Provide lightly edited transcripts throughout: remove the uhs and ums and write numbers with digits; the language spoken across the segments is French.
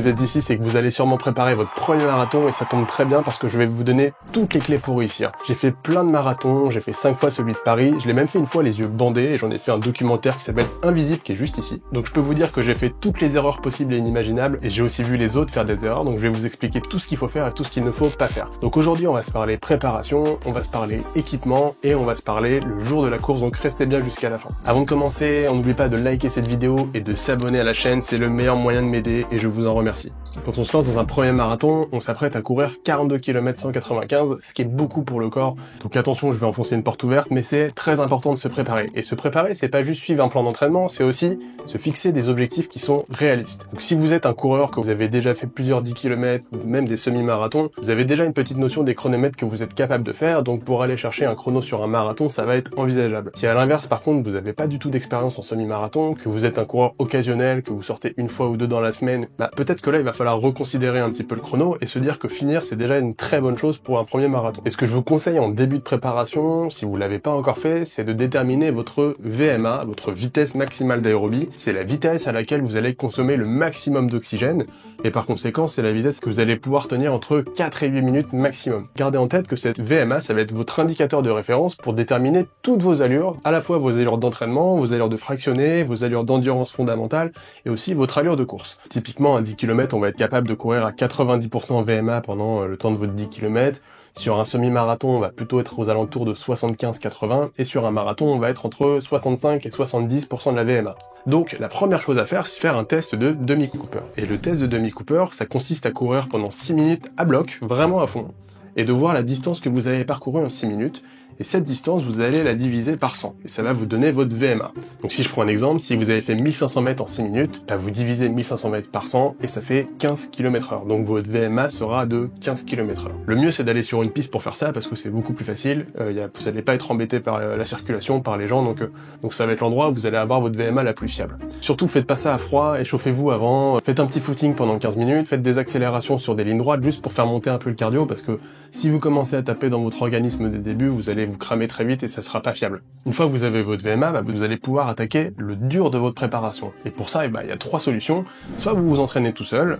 vous êtes ici, c'est que vous allez sûrement préparer votre premier marathon et ça tombe très bien parce que je vais vous donner toutes les clés pour réussir. J'ai fait plein de marathons, j'ai fait 5 fois celui de Paris, je l'ai même fait une fois les yeux bandés et j'en ai fait un documentaire qui s'appelle Invisible qui est juste ici. Donc je peux vous dire que j'ai fait toutes les erreurs possibles et inimaginables et j'ai aussi vu les autres faire des erreurs, donc je vais vous expliquer tout ce qu'il faut faire et tout ce qu'il ne faut pas faire. Donc aujourd'hui on va se parler préparation, on va se parler équipement et on va se parler le jour de la course, donc restez bien jusqu'à la fin. Avant de commencer, on n'oublie pas de liker cette vidéo et de s'abonner à la chaîne, c'est le meilleur moyen de m'aider et je vous en remercie. Quand on se lance dans un premier marathon, on s'apprête à courir 42 km 195, ce qui est beaucoup pour le corps. Donc attention, je vais enfoncer une porte ouverte, mais c'est très important de se préparer. Et se préparer, c'est pas juste suivre un plan d'entraînement, c'est aussi se fixer des objectifs qui sont réalistes. Donc si vous êtes un coureur, que vous avez déjà fait plusieurs 10 km, ou même des semi-marathons, vous avez déjà une petite notion des chronomètres que vous êtes capable de faire, donc pour aller chercher un chrono sur un marathon, ça va être envisageable. Si à l'inverse, par contre, vous n'avez pas du tout d'expérience en semi-marathon, que vous êtes un coureur occasionnel, que vous sortez une fois ou deux dans la semaine, peut-être que là, il va falloir reconsidérer un petit peu le chrono et se dire que finir, c'est déjà une très bonne chose pour un premier marathon. Et ce que je vous conseille en début de préparation, si vous l'avez pas encore fait, c'est de déterminer votre VMA, votre vitesse maximale d'aérobie. C'est la vitesse à laquelle vous allez consommer le maximum d'oxygène et par conséquent, c'est la vitesse que vous allez pouvoir tenir entre 4 et 8 minutes maximum. Gardez en tête que cette VMA, ça va être votre indicateur de référence pour déterminer toutes vos allures, à la fois vos allures d'entraînement, vos allures de fractionné, vos allures d'endurance fondamentale et aussi votre allure de course. Typiquement, à 10 km, on va être capable de courir à 90% VMA pendant le temps de votre 10 km. Sur un semi-marathon, on va plutôt être aux alentours de 75-80 et sur un marathon, on va être entre 65 et 70% de la VMA. Donc, la première chose à faire, c'est faire un test de demi-Cooper. Et le test de demi-Cooper, ça consiste à courir pendant 6 minutes à bloc, vraiment à fond, et de voir la distance que vous avez parcourue en 6 minutes. Et cette distance, vous allez la diviser par 100. Et ça va vous donner votre VMA. Donc si je prends un exemple, si vous avez fait 1500 mètres en 6 minutes, vous divisez 1500 mètres par 100 et ça fait 15 km/h. Donc votre VMA sera de 15 km/h. Le mieux, c'est d'aller sur une piste pour faire ça parce que c'est beaucoup plus facile. Vous n'allez pas être embêté par la circulation, par les gens. Donc ça va être l'endroit où vous allez avoir votre VMA la plus fiable. Surtout, faites pas ça à froid, échauffez-vous avant. Faites un petit footing pendant 15 minutes. Faites des accélérations sur des lignes droites juste pour faire monter un peu le cardio parce que si vous commencez à taper dans votre organisme dès le début, vous allez vous cramer très vite et ça sera pas fiable. Une fois que vous avez votre VMA, vous allez pouvoir attaquer le dur de votre préparation. Et pour ça, il y a 3 solutions. Soit vous vous entraînez tout seul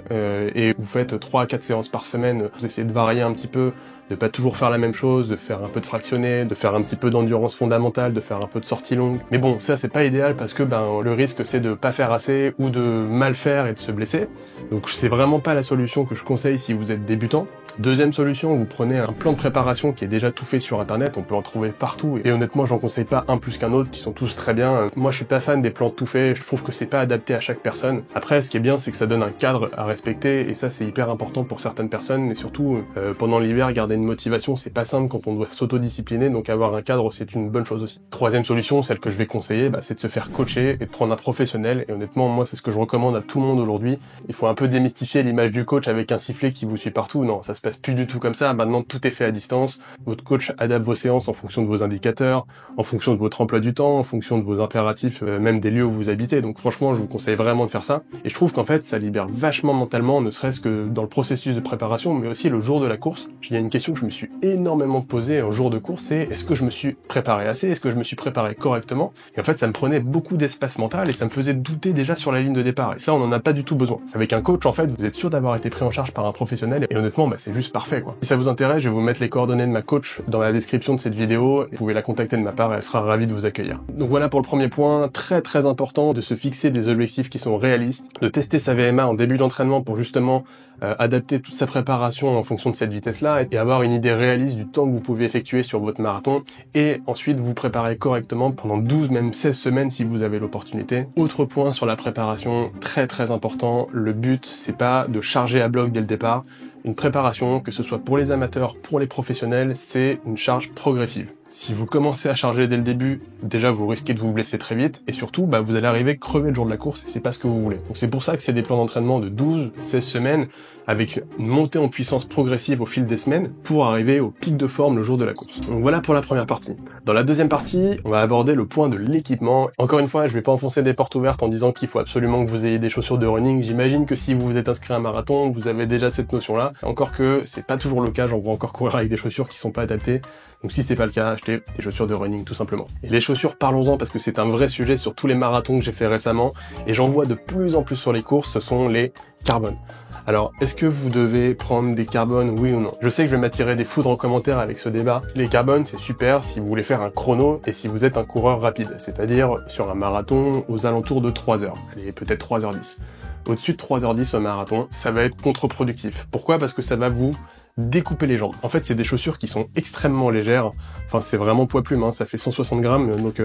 et vous faites 3 à 4 séances par semaine, vous essayez de varier un petit peu, de pas toujours faire la même chose, de faire un peu de fractionné, de faire un petit peu d'endurance fondamentale, de faire un peu de sortie longue. Mais bon, ça c'est pas idéal parce que le risque c'est de pas faire assez ou de mal faire et de se blesser. Donc c'est vraiment pas la solution que je conseille si vous êtes débutant. Deuxième solution, vous prenez un plan de préparation qui est déjà tout fait sur internet, on peut en trouver partout et honnêtement j'en conseille pas un plus qu'un autre, qui sont tous très bien. Moi je suis pas fan des plans tout faits, je trouve que c'est pas adapté à chaque personne. Après ce qui est bien c'est que ça donne un cadre à respecter et ça c'est hyper important pour certaines personnes et surtout pendant l'hiver garder une motivation, c'est pas simple quand on doit s'autodiscipliner, donc avoir un cadre c'est une bonne chose aussi. Troisième solution, celle que je vais conseiller, c'est de se faire coacher et de prendre un professionnel et honnêtement moi c'est ce que je recommande à tout le monde aujourd'hui. Il faut un peu démystifier l'image du coach avec un sifflet qui vous suit partout, non ça se passe plus du tout comme ça, maintenant tout est fait à distance, votre coach adapte vos séances en fonction de vos indicateurs, en fonction de votre emploi du temps, en fonction de vos impératifs, même des lieux où vous habitez, donc franchement je vous conseille vraiment de faire ça, et je trouve qu'en fait ça libère vachement mentalement, ne serait-ce que dans le processus de préparation, mais aussi le jour de la course. Il y a une question que je me suis énormément posée un jour de course, c'est est-ce que je me suis préparé assez, est-ce que je me suis préparé correctement, et en fait ça me prenait beaucoup d'espace mental et ça me faisait douter déjà sur la ligne de départ, et ça on en a pas du tout besoin. Avec un coach en fait vous êtes sûr d'avoir été pris en charge par un professionnel et honnêtement c'est juste parfait quoi. Si ça vous intéresse, je vais vous mettre les coordonnées de ma coach dans la description de cette vidéo, vous pouvez la contacter de ma part et elle sera ravie de vous accueillir. Donc voilà pour le premier point, très important de se fixer des objectifs qui sont réalistes, de tester sa VMA en début d'entraînement pour justement adapter toute sa préparation en fonction de cette vitesse-là et avoir une idée réaliste du temps que vous pouvez effectuer sur votre marathon et ensuite vous préparer correctement pendant 12, même 16 semaines si vous avez l'opportunité. Autre point sur la préparation, très important, le but c'est pas de charger à bloc dès le départ. Une préparation, que ce soit pour les amateurs, pour les professionnels, c'est une charge progressive. Si vous commencez à charger dès le début, déjà vous risquez de vous blesser très vite et surtout vous allez arriver crever le jour de la course et c'est pas ce que vous voulez. Donc c'est pour ça que c'est des plans d'entraînement de 12, 16 semaines avec une montée en puissance progressive au fil des semaines pour arriver au pic de forme le jour de la course. Donc voilà pour la première partie. Dans la deuxième partie, on va aborder le point de l'équipement. Encore une fois, je vais pas enfoncer des portes ouvertes en disant qu'il faut absolument que vous ayez des chaussures de running. J'imagine que si vous vous êtes inscrit à un marathon, vous avez déjà cette notion-là. Encore que c'est pas toujours le cas, j'en vois encore courir avec des chaussures qui sont pas adaptées. Donc si c'est pas le cas, achetez des chaussures de running tout simplement. Et les chaussures, parlons-en parce que c'est un vrai sujet sur tous les marathons que j'ai fait récemment et j'en vois de plus en plus sur les courses, ce sont les carbone. Alors, est-ce que vous devez prendre des carbones, oui ou non? Je sais que je vais m'attirer des foudres en commentaire avec ce débat. Les carbones, c'est super si vous voulez faire un chrono et si vous êtes un coureur rapide, c'est-à-dire sur un marathon aux alentours de 3 heures. Allez, peut-être 3h10. Au-dessus de 3h10 au marathon, ça va être contre-productif. Pourquoi? Parce que ça va vous découper les jambes. En fait, c'est des chaussures qui sont extrêmement légères. Enfin, c'est vraiment poids plume, hein. Ça fait 160 grammes, donc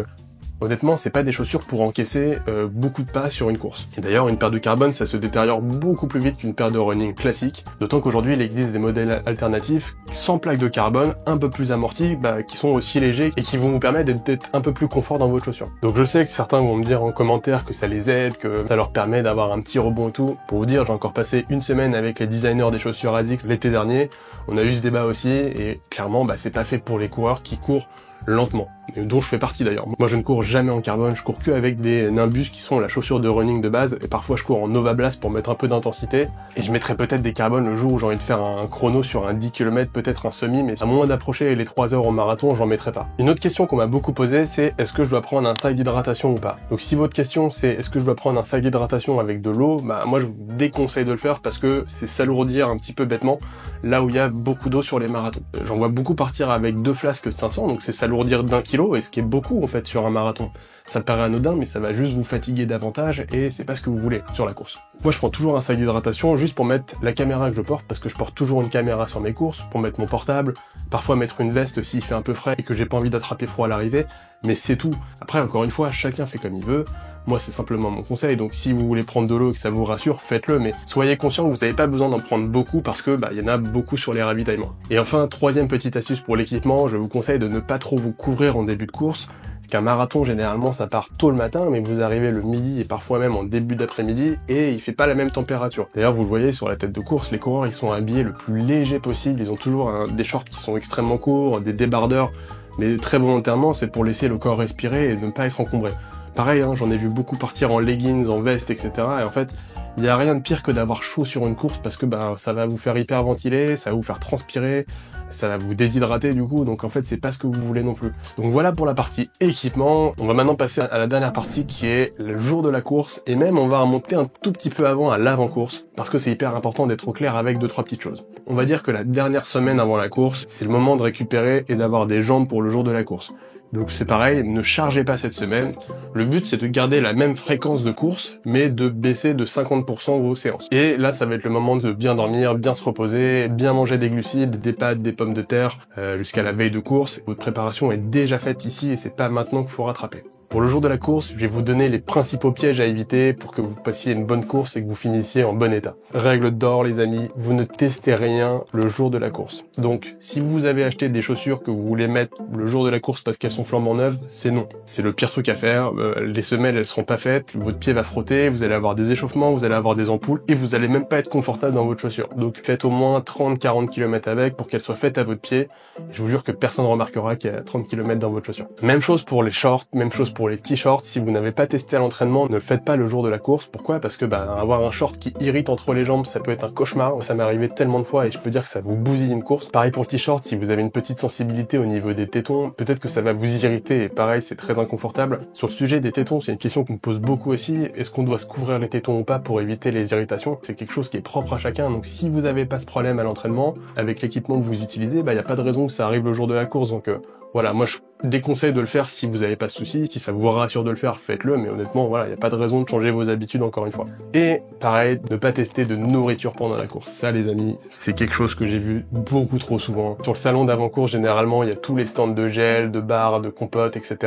honnêtement, c'est pas des chaussures pour encaisser beaucoup de pas sur une course. Et d'ailleurs, une paire de carbone, ça se détériore beaucoup plus vite qu'une paire de running classique. D'autant qu'aujourd'hui, il existe des modèles alternatifs sans plaques de carbone, un peu plus amortis, qui sont aussi légers et qui vont vous permettre d'être un peu plus confort dans votre chaussure. Donc je sais que certains vont me dire en commentaire que ça les aide, que ça leur permet d'avoir un petit rebond et tout. Pour vous dire, j'ai encore passé une semaine avec les designers des chaussures ASICS l'été dernier. On a eu ce débat aussi et clairement, c'est pas fait pour les coureurs qui courent lentement, dont je fais partie d'ailleurs. Moi je ne cours jamais en carbone, je cours que avec des Nimbus qui sont la chaussure de running de base, et parfois je cours en Nova Blast pour mettre un peu d'intensité, et je mettrai peut-être des carbones le jour où j'ai envie de faire un chrono sur un 10 km, peut-être un semi, mais à moins d'approcher les 3 heures au marathon, j'en mettrai pas. Une autre question qu'on m'a beaucoup posée, c'est est-ce que je dois prendre un sac d'hydratation ou pas? Donc si votre question c'est est-ce que je dois prendre un sac d'hydratation avec de l'eau, moi je vous déconseille de le faire parce que c'est s'alourdir un petit peu bêtement là où il y a beaucoup d'eau sur les marathons. J'en vois beaucoup partir avec 2 flasques de 500, donc c'est s'alourdir d'1 kilo, et ce qui est beaucoup en fait sur un marathon. Ça paraît anodin, mais ça va juste vous fatiguer davantage, et c'est pas ce que vous voulez sur la course. Moi je prends toujours un sac d'hydratation juste pour mettre la caméra que je porte, parce que je porte toujours une caméra sur mes courses, pour mettre mon portable, parfois mettre une veste s'il fait un peu frais et que j'ai pas envie d'attraper froid à l'arrivée, mais c'est tout. Après encore une fois, chacun fait comme il veut. Moi, c'est simplement mon conseil, donc si vous voulez prendre de l'eau et que ça vous rassure, faites-le, mais soyez conscient que vous n'avez pas besoin d'en prendre beaucoup parce que y en a beaucoup sur les ravitaillements. Et enfin, troisième petite astuce pour l'équipement, je vous conseille de ne pas trop vous couvrir en début de course, parce qu'un marathon, généralement, ça part tôt le matin, mais vous arrivez le midi et parfois même en début d'après-midi, et il fait pas la même température. D'ailleurs, vous le voyez sur la tête de course, les coureurs, ils sont habillés le plus léger possible, ils ont toujours des shorts qui sont extrêmement courts, des débardeurs, mais très volontairement, c'est pour laisser le corps respirer et ne pas être encombré. Pareil, j'en ai vu beaucoup partir en leggings, en veste, etc. Et en fait, il n'y a rien de pire que d'avoir chaud sur une course parce que ça va vous faire hyperventiler, ça va vous faire transpirer, ça va vous déshydrater du coup, donc en fait c'est pas ce que vous voulez non plus. Donc voilà pour la partie équipement. On va maintenant passer à la dernière partie qui est le jour de la course, et même on va remonter un tout petit peu avant à l'avant-course, parce que c'est hyper important d'être au clair avec 2-3 petites choses. On va dire que la dernière semaine avant la course, c'est le moment de récupérer et d'avoir des jambes pour le jour de la course. Donc c'est pareil, ne chargez pas cette semaine. Le but c'est de garder la même fréquence de course, mais de baisser de 50% vos séances. Et là ça va être le moment de bien dormir, bien se reposer, bien manger des glucides, des pâtes, des pommes de terre, jusqu'à la veille de course. Votre préparation est déjà faite ici et c'est pas maintenant qu'il faut rattraper. Pour le jour de la course, je vais vous donner les principaux pièges à éviter pour que vous passiez une bonne course et que vous finissiez en bon état. Règle d'or les amis, vous ne testez rien le jour de la course. Donc si vous avez acheté des chaussures que vous voulez mettre le jour de la course parce qu'elles sont flambant neuves, c'est non. C'est le pire truc à faire, les semelles elles seront pas faites, votre pied va frotter, vous allez avoir des échauffements, vous allez avoir des ampoules et vous allez même pas être confortable dans votre chaussure. Donc faites au moins 30-40 km avec pour qu'elle soit faite à votre pied. Je vous jure que personne ne remarquera qu'il y a 30 km dans votre chaussure. Même chose pour les shorts, même chose pour les t-shirts. Si vous n'avez pas testé à l'entraînement, ne le faites pas le jour de la course. Pourquoi? Parce que avoir un short qui irrite entre les jambes, ça peut être un cauchemar. Ça m'est arrivé tellement de fois et je peux dire que ça vous bousille une course. Pareil pour le t-shirt, si vous avez une petite sensibilité au niveau des tétons, peut-être que ça va vous irriter et pareil, c'est très inconfortable. Sur le sujet des tétons, c'est une question qu'on me pose beaucoup aussi. Est-ce qu'on doit se couvrir les tétons ou pas pour éviter les irritations? C'est quelque chose qui est propre à chacun. Donc si vous n'avez pas ce problème à l'entraînement, avec l'équipement que vous utilisez, y a pas de raison que ça arrive le jour de la course. Donc voilà, moi je déconseille de le faire si vous n'avez pas de soucis. Si ça vous rassure de le faire, faites-le, mais honnêtement, voilà, il n'y a pas de raison de changer vos habitudes encore une fois. Et pareil, ne pas tester de nourriture pendant la course. Ça les amis, c'est quelque chose que j'ai vu beaucoup trop souvent. Sur le salon d'avant-course, généralement, il y a tous les stands de gel, de bars, de compotes, etc.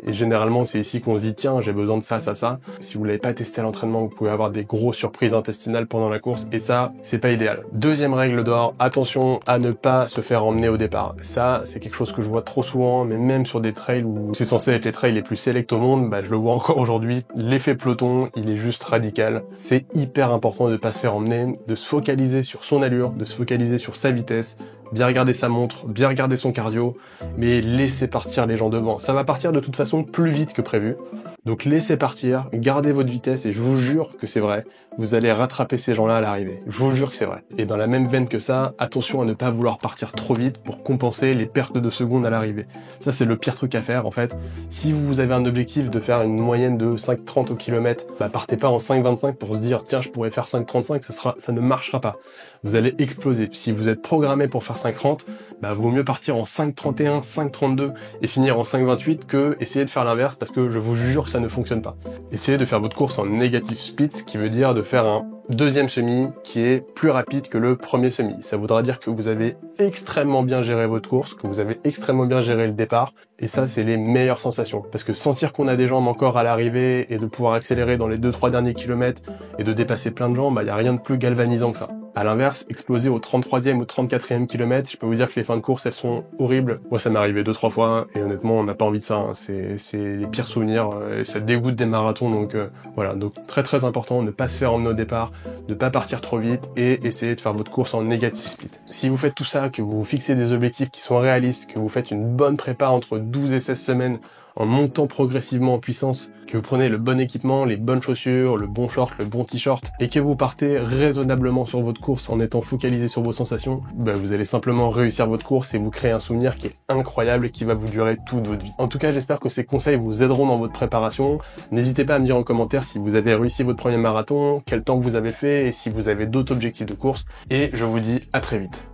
Et généralement, c'est ici qu'on se dit, tiens, j'ai besoin de ça, ça, ça. Si vous l'avez pas testé à l'entraînement, vous pouvez avoir des grosses surprises intestinales pendant la course, et ça, c'est pas idéal. Deuxième règle d'or, attention à ne pas se faire emmener au départ. Ça, c'est quelque chose que je vois trop souvent, mais même sur des trails où c'est censé être les trails les plus sélects au monde, je le vois encore aujourd'hui, l'effet peloton, il est juste radical. C'est hyper important de ne pas se faire emmener, de se focaliser sur son allure, de se focaliser sur sa vitesse, bien regarder sa montre, bien regarder son cardio, mais laisser partir les gens devant. Ça va partir de toute façon plus vite que prévu. Donc laissez partir, gardez votre vitesse et je vous jure que c'est vrai, vous allez rattraper ces gens-là à l'arrivée. Je vous jure que c'est vrai. Et dans la même veine que ça, attention à ne pas vouloir partir trop vite pour compenser les pertes de secondes à l'arrivée. Ça c'est le pire truc à faire en fait. Si vous avez un objectif de faire une moyenne de 5,30 au kilomètre, partez pas en 5,25 pour se dire tiens je pourrais faire 5,35, ça ne marchera pas. Vous allez exploser. Si vous êtes programmé pour faire 5,30, vaut mieux partir en 5,31, 5,32 et finir en 5,28 que essayer de faire l'inverse parce que je vous jure que ça ne fonctionne pas. Essayez de faire votre course en negative split, ce qui veut dire de faire un deuxième semi qui est plus rapide que le premier semi. Ça voudra dire que vous avez extrêmement bien géré votre course, que vous avez extrêmement bien géré le départ, et ça c'est les meilleures sensations. Parce que sentir qu'on a des jambes encore à l'arrivée et de pouvoir accélérer dans les 2-3 derniers kilomètres et de dépasser plein de jambes, il n'y a rien de plus galvanisant que ça. À l'inverse, exploser au 33e ou 34e kilomètre, je peux vous dire que les fins de course, elles sont horribles. Moi, ça m'est arrivé 2-3 fois, et honnêtement, on n'a pas envie de ça. Hein. C'est les pires souvenirs, et ça dégoûte des marathons, donc voilà. Donc très très important, ne pas se faire emmener au départ, ne pas partir trop vite, et essayer de faire votre course en négatif split. Si vous faites tout ça, que vous vous fixez des objectifs qui sont réalistes, que vous faites une bonne prépa entre 12 et 16 semaines, en montant progressivement en puissance, que vous prenez le bon équipement, les bonnes chaussures, le bon short, le bon t-shirt, et que vous partez raisonnablement sur votre course en étant focalisé sur vos sensations, vous allez simplement réussir votre course et vous créer un souvenir qui est incroyable et qui va vous durer toute votre vie. En tout cas, j'espère que ces conseils vous aideront dans votre préparation. N'hésitez pas à me dire en commentaire si vous avez réussi votre premier marathon, quel temps vous avez fait et si vous avez d'autres objectifs de course. Et je vous dis à très vite.